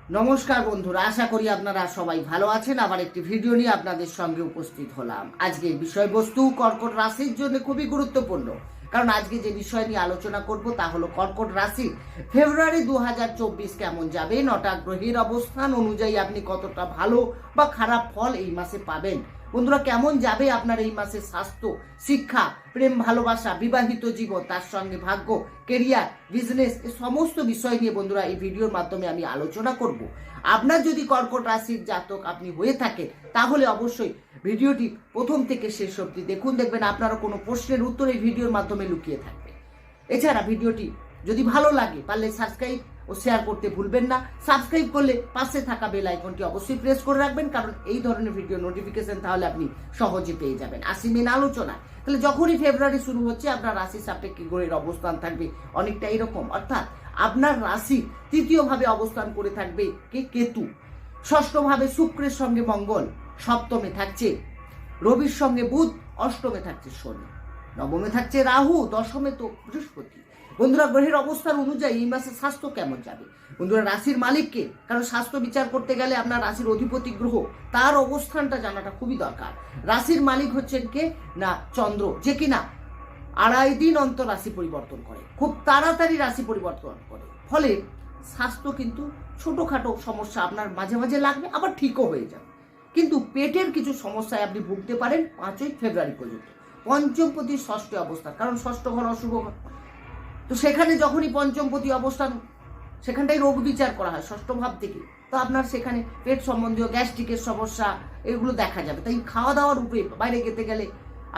নমস্কার বন্ধুরা, আশা করি আপনারা সবাই ভালো আছেন। আবার একটি ভিডিও নিয়ে আপনাদের সঙ্গে উপস্থিত হলাম। আজকের বিষয়বস্তু কর্কট রাশির জন্য খুবই গুরুত্বপূর্ণ, কারণ আজকে যে বিষয় নিয়ে আলোচনা করব তা হলো কর্কট রাশি ফেব্রুয়ারি 2024 কেমন যাবে, 9টা গ্রহের অবস্থান অনুযায়ী আপনি কতটা ভালো বা খারাপ ফল এই মাসে পাবেন। বন্ধুরা, কেমন যাবে আপনার এই মাসে স্বাস্থ্য, শিক্ষা, প্রেম, ভালোবাসা, বিবাহিত জীবন, তার সঙ্গে ভাগ্য, কেরিয়ার, বিজনেস, এই সমস্ত বিষয় নিয়ে বন্ধুরা এই ভিডিওর মাধ্যমে আমি আলোচনা করব। আপনার যদি কর্কট রাশির জাতক আপনি হয়ে থাকেন, তাহলে অবশ্যই ভিডিওটি প্রথম থেকে শেষ অবধি দেখুন। দেখবেন আপনারা কোনো প্রশ্নের উত্তর এই ভিডিওর মাধ্যমে লুকিয়ে থাকবে। এছাড়া ভিডিওটি যদি ভালো লাগে পারলে সাবস্ক্রাইব ও শেয়ার করতে ভুলবেন না। সাবস্ক্রাইব করলে পাশে থাকা বেল আইকনটি অবশ্যই প্রেস করে রাখবেন, কারণ এই ধরনের ভিডিও নোটিফিকেশন তাহলে আপনি সহজে পেয়ে যাবেন। আসি মেন আলোচনা। তাহলে যখনই ফেব্রুয়ারি শুরু হচ্ছে আপনার রাশি সাপেক্ষে গ্রহের অবস্থান থাকবে অনেকটা এরকম, অর্থাৎ আপনার রাশি তৃতীয় ভাবে অবস্থান করে থাকবে কেতু, ষষ্ঠ ভাবে শুক্রের সঙ্গে মঙ্গল, সপ্তমে থাকছে রবির সঙ্গে বুধ, অষ্টমে থাকছে শনি, নবমে থাকছে রাহু, দশমে তো বৃহস্পতি। বন্ধুরা, গ্রহের অবস্থান অনুযায়ী এই মাসে স্বাস্থ্য কেমন যাবে? বন্ধুরা, রাশির মালিককে, কারণ স্বাস্থ্য বিচার করতে গেলে আপনার রাশির অধিপতি গ্রহ তার অবস্থানটা জানাটা খুবই দরকার। রাশির মালিক হচ্ছেন কে না চন্দ্র, যে কিনা 2.5 দিন অন্তর রাশি পরিবর্তন করে, খুব তাড়াতাড়ি রাশি পরিবর্তন করে। ফলে স্বাস্থ্য কিন্তু ছোটখাটো সমস্যা আপনার মাঝে মাঝে লাগবে, আবার ঠিকও হয়ে যাবে। কিন্তু পেটের কিছু সমস্যায় আপনি ভুগতে পারেন 5ই ফেব্রুয়ারি পর্যন্ত। পঞ্চমপতি ষষ্ঠ অবস্থা, কারণ ষষ্ঠ ঘর অশুভ ঘর, তো সেখানে যখনই পঞ্চমপতি অবস্থান, সেখানটাই রোগ বিচার করা হয় ষষ্ঠ ভাব থেকে। তো আপনার সেখানে পেট সম্বন্ধীয় গ্যাস্ট্রিকের সমস্যা এগুলো দেখা যাবে। তাই খাওয়া দাওয়ার উপরে বাইরে যেতে গেলে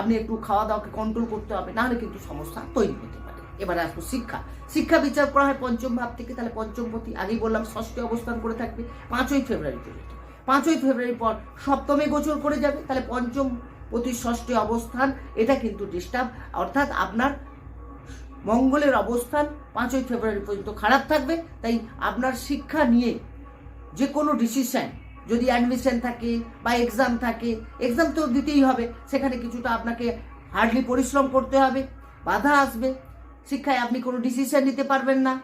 আপনি একটু খাওয়া দাওয়াকে কন্ট্রোল করতে হবে, নাহলে কিন্তু সমস্যা তৈরি হতে পারে। এবারে আসবো শিক্ষা। শিক্ষা বিচার করা হয় পঞ্চম ভাব থেকে, তাহলে পঞ্চমপতি আগেই বললাম ষষ্ঠে অবস্থান করে থাকবে 5ই ফেব্রুয়ারি পর্যন্ত। 5ই ফেব্রুয়ারির পর সপ্তমে গোচর করে যাবে, তাহলে পঞ্চমপতি ষষ্ঠে অবস্থান এটা কিন্তু ডিস্টার্ব, অর্থাৎ আপনার মঙ্গলের অবস্থান 5ই ফেব্রুয়ারি পর্যন্ত খারাপ থাকবে। তাই আপনার শিক্ষা নিয়ে যে কোনো ডিসিশন, যদি অ্যাডমিশন থাকে বা এক্সাম থাকে, এক্সাম তো দিতেই হবে, সেখানে কিছুটা আপনাকে হার্ডলি পরিশ্রম করতে হবে, বাধা আসবে, শিক্ষায় আপনি কোনো ডিসিশন নিতে পারবেন না।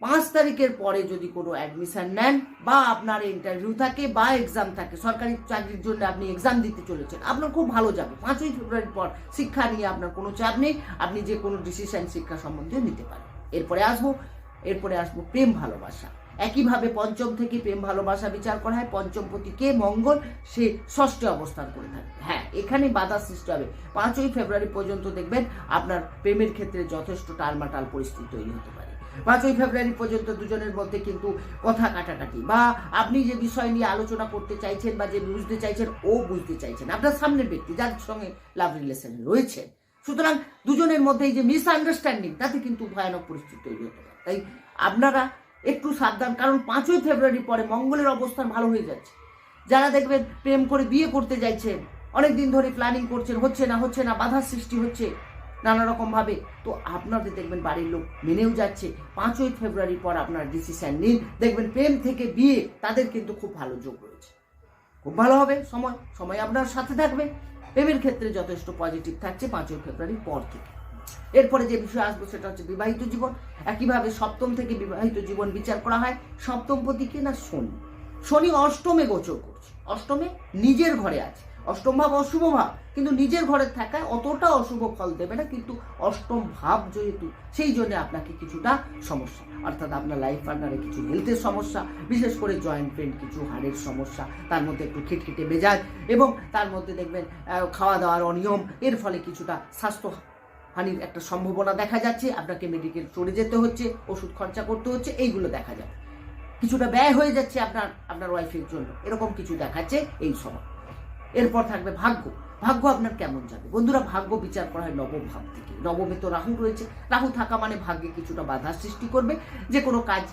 5 তারিখের পরে যদি কোনো অ্যাডমিশন নেন বা আপনার ইন্টারভিউ থাকে বা এক্সাম থাকে, সরকারি চাকরির জন্য আপনি এক্সাম দিতে চলেছেন, আপনার খুব ভালো যাবে। 5ই ফেব্রুয়ারির পর শিক্ষা নিয়ে আপনার কোনো চাপ নেই, আপনি যে কোনো ডিসিশন শিক্ষা সম্বন্ধে নিতে পারেন। এরপরে আসবো প্রেম ভালোবাসা। একইভাবে পঞ্চম থেকে প্রেম ভালোবাসা বিচার করা হয়। পঞ্চমপতি কে মঙ্গল, সে ষষ্ঠে অবস্থান করে থাকবে। হ্যাঁ, এখানে বাধা সৃষ্টি হবে। 5ই ফেব্রুয়ারি পর্যন্ত দেখবেন আপনার প্রেমের ক্ষেত্রে যথেষ্ট টালমাটাল পরিস্থিতি তৈরি হতে পারে। 5ই ফেব্রুয়ারি পর্যন্ত দুজনের মধ্যে কিন্তু কথা কাটাকাটি, বা আপনি যে বিষয় নিয়ে আলোচনা করতে চাইছেন বা যে বুঝতে চাইছেন ও বুঝতে চাইছেন, আপনার সামনের ব্যক্তি যার সঙ্গে লাভ রিলেশন রয়েছে, সুতরাং দুজনের মধ্যে এই যে মিসআন্ডারস্ট্যান্ডিং, তাতে কিন্তু ভয়ানক পরিস্থিতি তৈরি হতে পারে। তাই আপনারা একটু সাবধান, কারণ 5ই ফেব্রুয়ারির পরে মঙ্গলের অবস্থান ভালো হয়ে যাচ্ছে। যারা দেখবেন প্রেম করে বিয়ে করতে চাইছেন, অনেকদিন ধরে প্ল্যানিং করছেন, হচ্ছে না, বাধার সৃষ্টি হচ্ছে নানা রকম ভাবে, তো আপনাদের দেখবেন বাড়ির লোক মেনেও যাচ্ছে। 5ই ফেব্রুয়ারির পর আপনার ডিসিশন নিন, দেখবেন প্রেম থেকে বিয়ে তাদের কিন্তু খুব ভালো যোগ রয়েছে, খুব ভালো হবে। সময় আপনার সাথে থাকবে। প্রেমের ক্ষেত্রে যথেষ্ট পজিটিভ থাকছে 5ই ফেব্রুয়ারির পর থেকে। এরপরে যে বিষয় আসবো সেটা হচ্ছে বিবাহিত জীবন। একইভাবে সপ্তম থেকে বিবাহিত জীবন বিচার করা হয়। সপ্তমপতি কে না শনি অষ্টমে গোচর করছে, অষ্টমে নিজের ঘরে আছে। অষ্টম ভাব অশুভ ভাব, কিন্তু নিজের ঘরে থাকায় অতটা অশুভ ফল দেবে না, কিন্তু অষ্টম ভাব যেহেতু, সেই জন্য আপনাকে কিছুটা সমস্যা, অর্থাৎ আপনার লাইফ পার্টনারে কিছু হেলথের সমস্যা, বিশেষ করে জয়েন্ট পেন, কিছু হাড়ের সমস্যা, তার মধ্যে একটু খিটখিটে মেজাজ, এবং তার মধ্যে দেখবেন খাওয়া দাওয়ার অনিয়ম, এর ফলে কিছুটা স্বাস্থ্য হানির একটা সম্ভাবনা দেখা যাচ্ছে। আপনাকে মেডিকেল চলে যেতে হচ্ছে, ওষুধ খরচা করতে হচ্ছে, এইগুলো দেখা যাবে। কিছুটা ব্যয় হয়ে যাচ্ছে আপনার ওয়াইফের জন্য, এরকম কিছু দেখাচ্ছে এই সময়। এরপর থাকবে ভাগ্য আপনার কেমন যাবে। বন্ধুরা, ভাগ্য বিচার করা হয় নবম ভাব থেকে। নবমে তো রাহু রয়েছে, রাহু থাকা মানে ভাগ্যে কিছুটা বাধা সৃষ্টি করবে। যে কোনো কাজ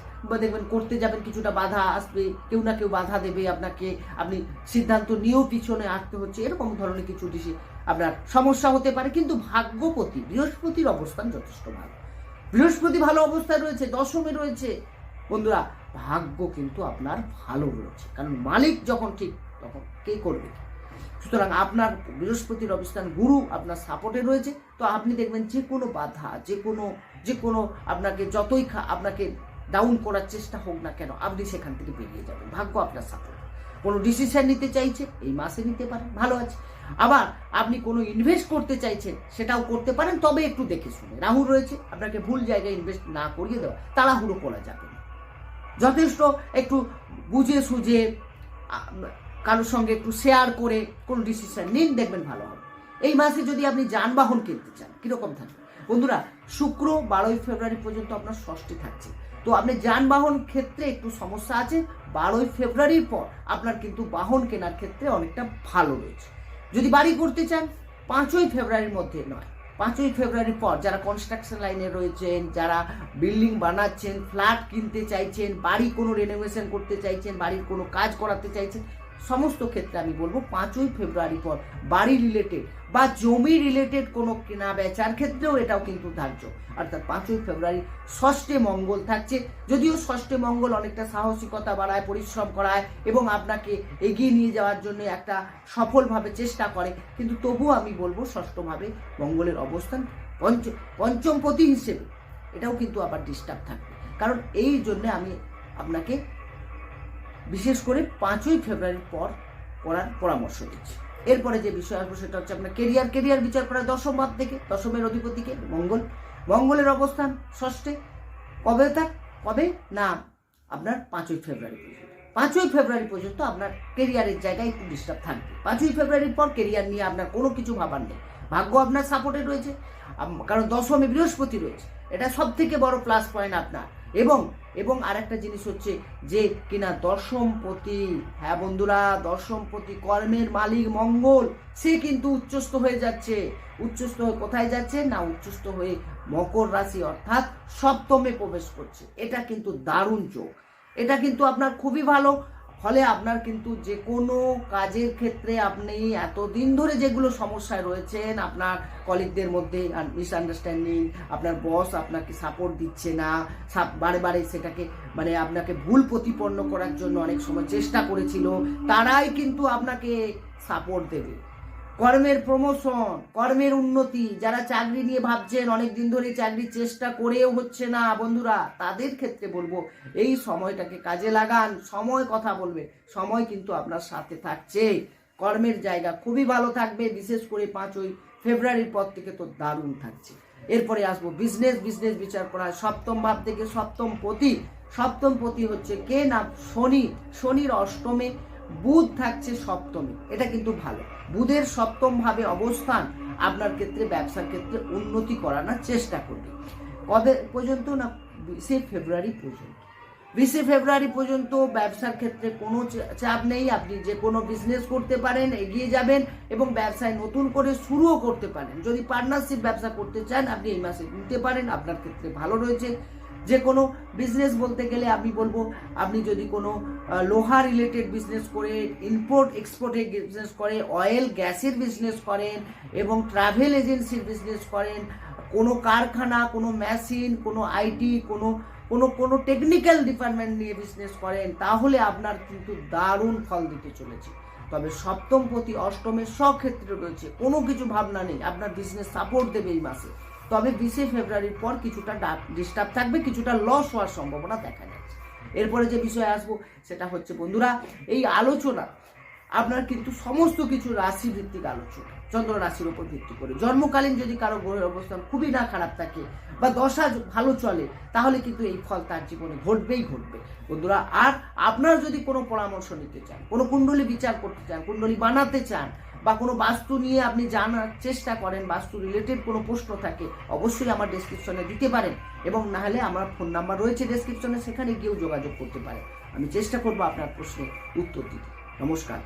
দেখবেন করতে যাবেন, কিছুটা বাধা আসবে, কেউ না কেউ বাধা দেবে আপনাকে, আপনি সিদ্ধান্ত নিয়েও পিছনে আসতে হচ্ছে, এরকম ধরনের কিছু আপনার সমস্যা হতে পারে। কিন্তু ভাগ্যপতি বৃহস্পতির অবস্থান যথেষ্ট ভালো, বৃহস্পতি ভালো অবস্থায় রয়েছে, দশমে রয়েছে। বন্ধুরা, ভাগ্য কিন্তু আপনার ভালো রয়েছে, কারণ মালিক যখন ঠিক তখন কে করবে। সুতরাং আপনার বৃহস্পতির অবস্থান, গুরু আপনার সাপোর্টে রয়েছে, তো আপনি দেখবেন যে কোনো বাধা, যে কোনো আপনাকে যতই আপনাকে ডাউন করার চেষ্টা হোক না কেন, আপনি সেখান থেকে বেরিয়ে যাবেন। ভাগ্য আপনার সাপোর্ট। কোনো ডিসিশন নিতে চাইছে এই মাসে নিতে পারেন, ভালো আছে। আবার আপনি কোনো ইনভেস্ট করতে চাইছেন সেটাও করতে পারেন, তবে একটু দেখে শুনে। রাহু রয়েছে, আপনাকে ভুল জায়গায় ইনভেস্ট না করিয়ে দেওয়া, তাড়াহুড়ো করা যাবে না। যথেষ্ট একটু বুঝে সুঝে কারোর সঙ্গে একটু শেয়ার করে কোনো ডিসিশন নিন, দেখবেন ভালো হবে। এই মাসে যদি আপনি যানবাহন কিনতে চান, কিরকম থাকবে বন্ধুরা? শুক্র 12ই ফেব্রুয়ারি পর্যন্ত আপনার ষষ্ঠী থাকছে, তো আপনি যানবাহন ক্ষেত্রে একটু সমস্যা আছে। 12ই ফেব্রুয়ারির পর আপনার কিন্তু বাহন কেনার ক্ষেত্রে অনেকটা ভালো রয়েছে। যদি বাড়ি করতে চান 5ই ফেব্রুয়ারির মধ্যে নয়, 5ই ফেব্রুয়ারির পর যারা কনস্ট্রাকশন লাইনে রয়েছেন, যারা বিল্ডিং বানাচ্ছেন, ফ্ল্যাট কিনতে চাইছেন, বাড়ি কোনো রেনোভেশন করতে চাইছেন, বাড়ির কোনো কাজ করাতে চাইছেন, সমস্ত ক্ষেত্রে আমি বলবো 5ই ফেব্রুয়ারি পর বাড়ি রিলেটেড বা জমি রিলেটেড কোনো কেনা বেচার ক্ষেত্রেও এটাও কিন্তু ধার্য। অর্থাৎ 5ই ফেব্রুয়ারি ষষ্ঠে মঙ্গল থাকছে। যদিও ষষ্ঠে মঙ্গল অনেকটা সাহসিকতা বাড়ায়, পরিশ্রম করায় এবং আপনাকে এগিয়ে নিয়ে যাওয়ার জন্য একটা সফলভাবে চেষ্টা করে, কিন্তু তবুও আমি বলবো ষষ্ঠভাবে মঙ্গলের অবস্থান পঞ্চমপতি হিসেবে এটাও কিন্তু আবার ডিস্টার্ব থাকবে। কারণ এই জন্য আমি আপনাকে বিশেষ করে 5ই ফেব্রুয়ারির পর করার পরামর্শ দিচ্ছি। এরপরে যে বিষয় আসবো সেটা হচ্ছে আপনার কেরিয়ার বিচার করা দশম ভাব থেকে। দশমের অধিপতিকে মঙ্গলের অবস্থান ষষ্ঠে কবে না আপনার 5ই ফেব্রুয়ারি পর্যন্ত। 5ই ফেব্রুয়ারি পর্যন্ত আপনার কেরিয়ারের জায়গায় একটু ডিস্টার্ব থাকবে। 5ই ফেব্রুয়ারির পর কেরিয়ার নিয়ে আপনার কোনো কিছু ভাবার নেই, ভাগ্য আপনার সাপোর্টে রয়েছে, কারণ দশমে বৃহস্পতি রয়েছে, এটা সব থেকে বড় প্লাস পয়েন্ট আপনার। এবং আরেকটা জিনিস হচ্ছে যে কিনা দশমপতি, হ্যাঁ বন্ধুরা, দশমপতি কর্মের মালিক মঙ্গল, সে কিন্তু উচ্চস্থ হয়ে যাচ্ছে। উচ্চস্থ হয়ে কোথায় যাচ্ছে না, উচ্চস্থ হয়ে মকর রাশি অর্থাৎ সপ্তমে প্রবেশ করছে। এটা কিন্তু দারুণ যোগ, এটা কিন্তু আপনার খুবই ভালো। ফলে আপনার কিন্তু যে কোনো কাজের ক্ষেত্রে আপনি এতদিন ধরে যেগুলো সমস্যায় রয়েছেন, আপনার কলিগদের মধ্যে মিসআন্ডারস্ট্যান্ডিং, আপনার বস আপনাকে সাপোর্ট দিচ্ছে না, বারে সেটাকে মানে আপনাকে ভুল প্রতিপন্ন করার জন্য অনেক সময় চেষ্টা করেছিল, তারাই কিন্তু আপনাকে সাপোর্ট দেবে। কর্মের প্রমোশন, কর্মের উন্নতি, যারা চাকরি নিয়ে ভাবছেন অনেক দিন ধরে চাকরির চেষ্টা করেও হচ্ছে না বন্ধুরা, তাদের ক্ষেত্রে বলবো এই সময়টাকে কাজে লাগান। সময় কথা বলবে, সময় কিন্তু আপনার সাথে থাকছে। কর্মের জায়গা খুবই ভালো থাকবে, বিশেষ করে 5ই ফেব্রুয়ারির পর থেকে তো দারুণ থাকছে। এরপরে আসবো বিজনেস বিচার করা হয় সপ্তম ভাব থেকে। সপ্তম পতি হচ্ছে কে না শনির অষ্টমে, বুধ থাকছে সপ্তমে, এটা কিন্তু ভালো। বুধের সপ্তম ভাবে অবস্থান আপনার ক্ষেত্রে ব্যবসার ক্ষেত্রে উন্নতি করানোর চেষ্টা করবে। কবে পর্যন্ত না, 20 ফেব্রুয়ারি পর্যন্ত। 20 ফেব্রুয়ারি পর্যন্ত ব্যবসার ক্ষেত্রে কোনো চাপ নেই, আপনি যে কোনো বিজনেস করতে পারেন, এগিয়ে যাবেন এবং ব্যবসায় নতুন করে শুরুও করতে পারেন। যদি পার্টনারশিপ ব্যবসা করতে চান আপনি এই মাসে নিতে পারেন, আপনার ক্ষেত্রে ভালো রয়েছে। যে কোনো বিজনেস বলতে গেলে আমি বলবো, আপনি যদি কোনো লোহা রিলেটেড বিজনেস করে, ইম্পোর্ট এক্সপোর্টের বিজনেস করে, অয়েল গ্যাসের বিজনেস করেন এবং ট্রাভেল এজেন্সির বিজনেস করেন, কোনো কারখানা, কোনো মেশিন, কোনো আইটি, কোনো টেকনিক্যাল ডিপার্টমেন্ট নিয়ে বিজনেস করেন, তাহলে আপনার কিন্তু দারুণ ফল দিতে চলেছে। তবে সপ্তমপতি অষ্টমের সক্ষেত্রে রয়েছে, কোনো কিছু ভাবনা নেই, আপনার বিজনেস সাপোর্ট দেবে এই মাসে। তবে 20 ফেব্রুয়ারির পর কিছুটা ডিস্টার্ব থাকবে, কিছুটা লস হওয়ার সম্ভাবনা দেখা যাচ্ছে। এরপরে যে বিষয়ে আসবো সেটা হচ্ছে বন্ধুরা, এই আলোচনা আপনার কিন্তু সমস্ত কিছু রাশি ভিত্তিক আলোচনা, চন্দ্র রাশির উপর ভিত্তি করে। জন্মকালীন যদি কারো গ্রহের অবস্থান খুবই না খারাপ থাকে বা দশা ভালো চলে, তাহলে কিন্তু এই ফল তার জীবনে ঘটবে বন্ধুরা। আর আপনারা যদি কোনো পরামর্শ নিতে চান, কোনো কুণ্ডলী বিচার করতে চান, কুণ্ডলী বানাতে চান, বা কোনো বাস্তু নিয়ে আপনি জানার চেষ্টা করেন, বাস্তু রিলেটেড কোনো প্রশ্ন থাকে, অবশ্যই আমার ডেসক্রিপশনে দিতে পারেন, এবং না হলে আমার ফোন নাম্বার রয়েছে ডেসক্রিপশনে, সেখানে গিয়েও যোগাযোগ করতে পারেন। আমি চেষ্টা করবো আপনার প্রশ্নের উত্তর দিতে। নমস্কার।